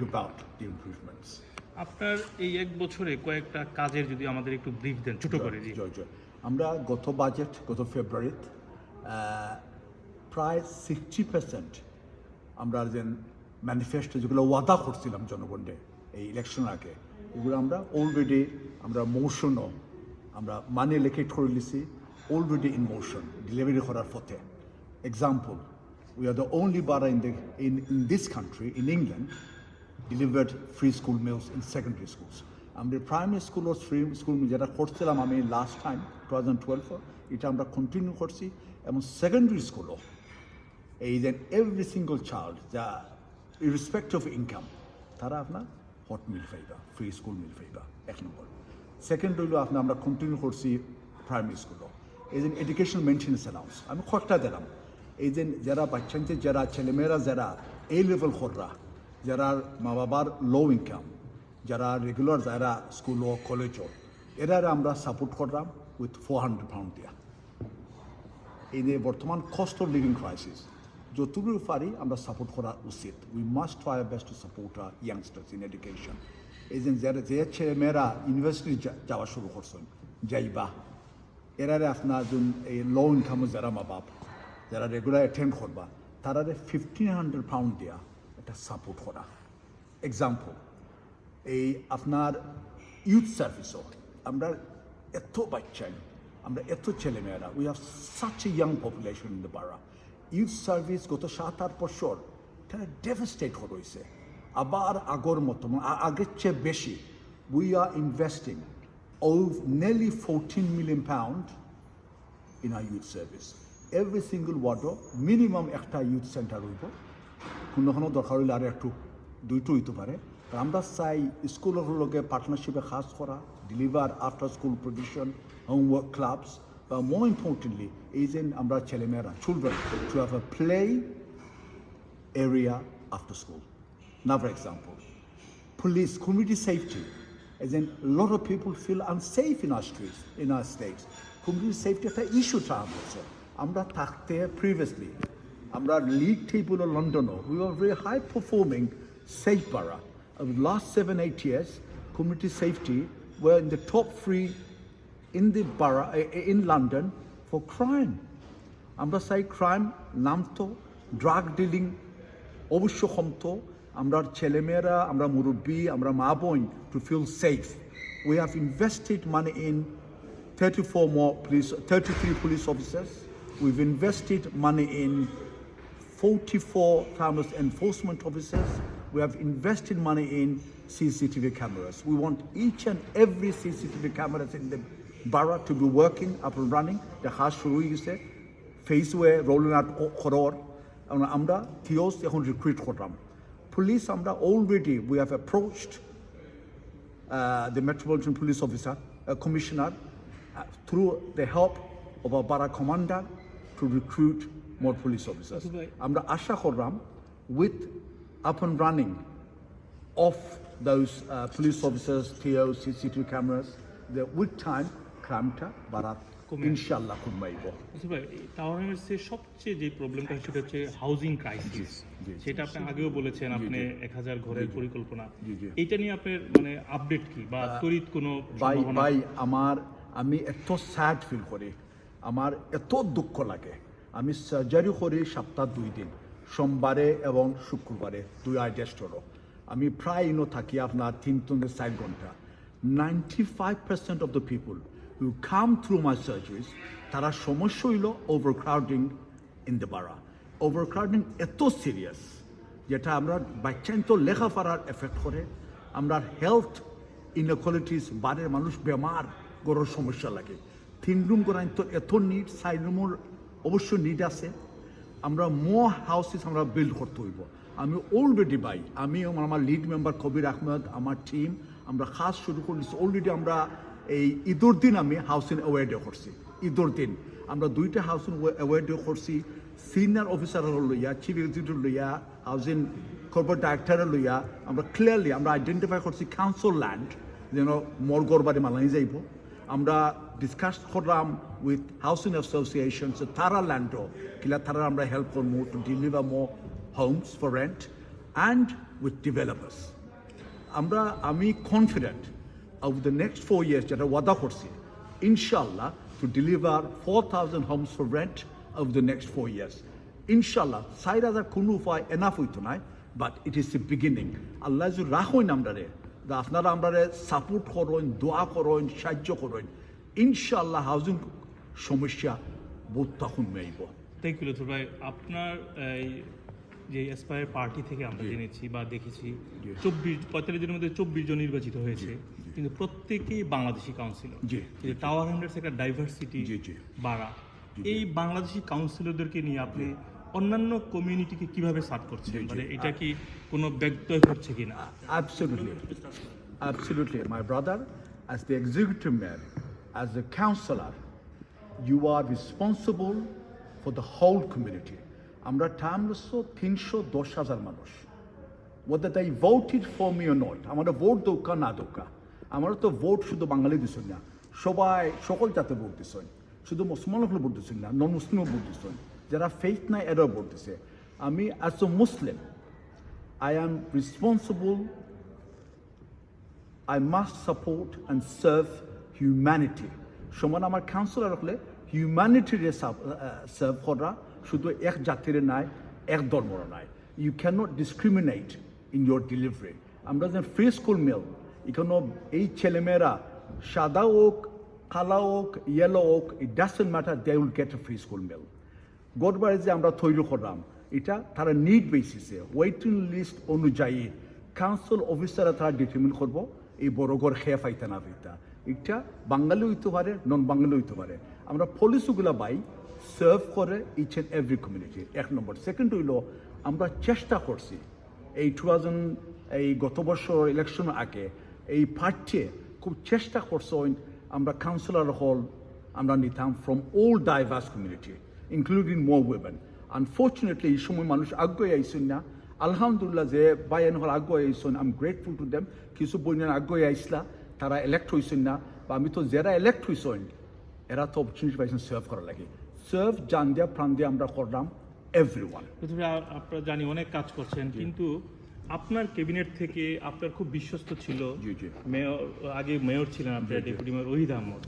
bring about the improvements. আপনার এই এক বছরে কয়েকটা কাজের যদি আমাদের একটু ব্রিফ দেন ছোট করে জি জয় আমরা গত বাজেট গত ফেব্রুয়ারিতে প্রায় 60% আমরা যে ম্যানিফেস্টো যেগুলো ওয়াদা করছিলাম জনগণে এই ইলেকশন আগে এগুলো আমরা অলরেডি আমরা মোশনও আমরা মানে লেখে করে লিছি অলরেডি ইন মোশন ডেলিভারি করার পথে example we are the only borough in this country in England delivered free school meals in secondary schools. আমরা প্রাইমারি স্কুল ও স্কুল যেটা করছিলাম আমি লাস্ট টাইম 2012 এটা আমরা কন্টিনিউ করছি এবং সেকেন্ডারি স্কুলও এই যে এভরি সিঙ্গল চাইল্ড যা ইরেসপেক্ট অফ ইনকাম তারা আপনার হট মিল পাইবা ফ্রি স্কুল মিল পাইবা এক নম্বর সেকেন্ড হইল আপনার আমরা কন্টিনিউ করছি প্রাইমারি স্কুলও এই যে এডুকেশন মেনটেন্যান্স অ্যালাউন্স আমি কয়েকটা দিলাম এই যে যারা বাচ্চাদের যারা ছেলেমেয়েরা যারা এই লেভেল কররা যারা মা বাবার লো ইনকাম যারা রেগুলার যারা স্কুল ও কলেজও এরা আমরা সাপোর্ট করলাম উইথ £400 দিয়া এই যে বর্তমান কস্ট অফ লিভিং ক্রাইসিস যতটুকু পারি আমরা সাপোর্ট করা উচিত we must try best to support our youngsters in education এই যে যে ছেলেমেয়েরা ইউনিভার্সিটি যাওয়া শুরু করছেন যাইবা এরারে আপনার যোন এই লো ইনকামও যারা মা বাপ যারা রেগুলার অ্যাটেন্ড করবা তারারে £1,500 দিয়া এটা সাপোর্ট করা এক্সাম্পল এই আপনার ইউথ সার্ভিসও আমরা এত বাচ্চাই আমরা এত ছেলেমেয়েরা we have such a young population in the বারা ইউথ সার্ভিস গত 7-8 বছর তারা ডেভাস্টেট হয়েছে আবার আগর মতো আগের চেয়ে বেশি we are investing nearly £14 million in our youth service. Every single ward minimum একটা youth center হইব কোনো দরকার হইলে আর একটু দুইটো হইতে পারে আমরা চাই স্কুলের লগে পার্টনারশিপে কাজ করা deliver after school provision homework clubs বা মোর ইম্পর্টেন্টলি এই যে আমরা ছেলেমেয়েরা children to have a play area after school now for example police community safety as in a lot of people feel unsafe in our streets in our states community safety একটা issue transfer আমরা থাকতে previously আমরা league table of London we were very high performing safe borough over the last 7-8 years community safety were in the top 3 in the borough in London for crime আমরা চাই crime নামতো drug dealing অবশ্য কমতো আমরা ছেলেমেয়েরা আমরা মুরব্বী আমরা মা বোন to feel safe we have invested money in 33 police officers we've invested money in 44 cameras enforcement officers we have invested money in CCTV cameras we want each and every CCTV cameras in the borough to be working up and running the has শুরু হয়েছে phase way rolling out করার আমরা TOs এখন recruit করলাম police already we have approached the Metropolitan Police Officer Commissioner through the help of our Borough Commander to recruit more police officers. আমরা আশা করলাম with up and running of those police officers, TOs, CCTV cameras, that with time crimeটা বাড়ার ইনশাআল্লাহ কমাইব ভাই টাউনের সবচেয়ে যে প্রবলেমটা সেটা হচ্ছে হাউজিং ক্রাইসিস সেটা আপনি আগেও বলেছেন আপনি 1000 ঘরের পরিকল্পনা এটা নিয়ে আপনার মানে আপডেট কি বা তড়িৎ কোনো ভাই আমি এত স্যাড ফিল করি আমার এত দুঃখ লাগে আমি সার্জারি করি সপ্তাহ 2 দিন সোমবারে এবং শুক্রবারে 2 আইটেস্ট হলো আমি প্রায় থাকি আপনার 3-4 ঘন্টা 95% of the people who come through my surgeries তারা সমস্যা হইল overcrowding in the borough overcrowding এত সিরিয়াস যেটা আমরা বাচ্চা তো লেখাপড়ার এফেক্ট করে আমরা হেলথ ইনইকুয়ালিটিস বাড়ির মানুষ বেমার গরুর সমস্যা লাগে 3 রুম করাই তো এত নিড 4 রুমের অবশ্য নিড আছে আমরা মোর হাউসেস আমরা বিল্ড করতে হইব আমি অলরেডি আমি আমার লিড মেম্বার কবির আহমেদ আমার টিম আমরা কাজ শুরু করেছি অলরেডি আমরা এই ঈদের দিন আমি হাউসিং অ্যাওয়ার্ড করছি ঈদের দিন আমরা 2টা হাউসিং অ্যাওয়ার্ড করছি সিনিয়র অফিসার লইয়া চিফ এক্সিকিউটিভ লইয়া হাউজিং কর্পোরেট ডাইরেক্টর লইয়া আমরা ক্লিয়ারলি আমরা আইডেন্টিফাই করছি কাউন্সিল ল্যান্ড যেন মরগর বাড়ি মালানি যাইব আমরা ডিসকাস করলাম উইথ হাউসিং অ্যাসোসিয়েশনস তারা ল্যান্ডও কিলা তারা আমরা হেল্প করবো to deliver more Holmes for rent and with developers. আমি confident of the next 4 years যেটা ওয়াদা করছি ইনশাল্লাহ to deliver 4,000 homes for rent over the next 4 years. ইনশাল্লাহ 4,000 কোনো উপায় এনাফ হইতো নাই, but it is the beginning. Allah যদি রাখেন আমরারে, আপনারা আমরারে সাপোর্ট করেন, দোয়া করেন, সাহায্য করেন, ইনশাল্লাহ হাউজিং সমস্যা বহুত তখন মেইব। থ্যাংক ইউ লুৎফর ভাই। আপনার এই যে অ্যাসপায়ার পার্টি থেকে আমরা জেনেছি বা দেখেছি 45 দিনের মধ্যে 24 জন নির্বাচিত হয়েছে, কিন্তু প্রত্যেকেই বাংলাদেশি কাউন্সিলর। জি, টাওয়ার হ্যান্ড্রেডস একটা ডাইভার্সিটি বাড়া, এই বাংলাদেশি কাউন্সিলরদেরকে নিয়ে আপনি অন্যান্য কমিউনিটিকে কিভাবে সার্ভ করছেন? মানে এটা কি কোনো ব্যত্যয় হচ্ছে কিনা? Absolutely, my brother, as the executive mayor, as the councillor, you are responsible for the whole community. আমরা টাইমলসো 310,000 মানুষ, whether they voted for me or not, আমরা ভোট দৌকা না দৌকা, আমরা তো ভোট শুধু বাঙালি দিচ্ছেন না, সবাই সকল জাতে ভোট দিচ্ছেন, শুধু মুসলমান হলে ভোট দিচ্ছেন না, নন মুসলিমও ভোট দিচ্ছেন, যারা ফেথ নাই এরাও ভোট দিচ্ছে। আমি as a Muslim, I am responsible, I must support and serve humanity. সমান আমার কাউন্সিলর হলে হিউম্যানিটিরে সার্ভ করা, শুধু এক জাতির নাই, এক ধর্মর নাই। You can not discriminate in your delivery. আমরা যে ফ্রি স্কুল মিল, এখানে এই ছেলেমেয়েরা সাদা হোক, কালা হোক, ইয়েলো হোক, it doesn't matter, they will get a free school meal. গতবারে যে আমরা তৈরি করলাম, এটা তারা নিড বেসিসে ওয়েটিং লিস্ট অনুযায়ী কাউন্সিল অফিসাররা তারা ডিটারমিন করবো এই বড় ঘর খেয়ে পাইতা না পাইতা। এটা বাঙালি হইতে পারে, নন বাঙালি হইতে পারে। আমরা পলিসিগুলো বাই সার্ভ করে ইচ অ্যান্ড এভরি কমিউনিটি, এক নম্বর। সেকেন্ড হইল, আমরা চেষ্টা করছি এই গত বছর ইলেকশনের আগে এই পার্টিয়ে খুব চেষ্টা করছে আমরা কাউন্সিলর হল আমরা নিতাম from all diverse community including more women. Unfortunately এই সময় মানুষ আগ্রহী আইসেন না। আলহামদুলিল্লাহ যে বাইন হল আগ্রহী আইসেন, I am grateful to them. কিছু বইনের আগ্রহী আইসলা, তারা ইলেক্ট হয়েছেন না, বা আমি তো যারা ইলেক্ট হয়েছেন এরা তো অপরচুনিটি পাইছেন সার্ভ করার লাগে। সার্ভ জান দিয়া প্রাণ দিয়ে আমরা করলাম এভরিওয়ান। আপনারা জানি অনেক কাজ করছেন, কিন্তু আপনার ক্যাবিনেট থেকে আপনার খুব বিশ্বস্ত ছিল মেয়র, আগে মেয়র ছিলেন আপনার ডেপুটি মেয়র ওহিদ আহমদ।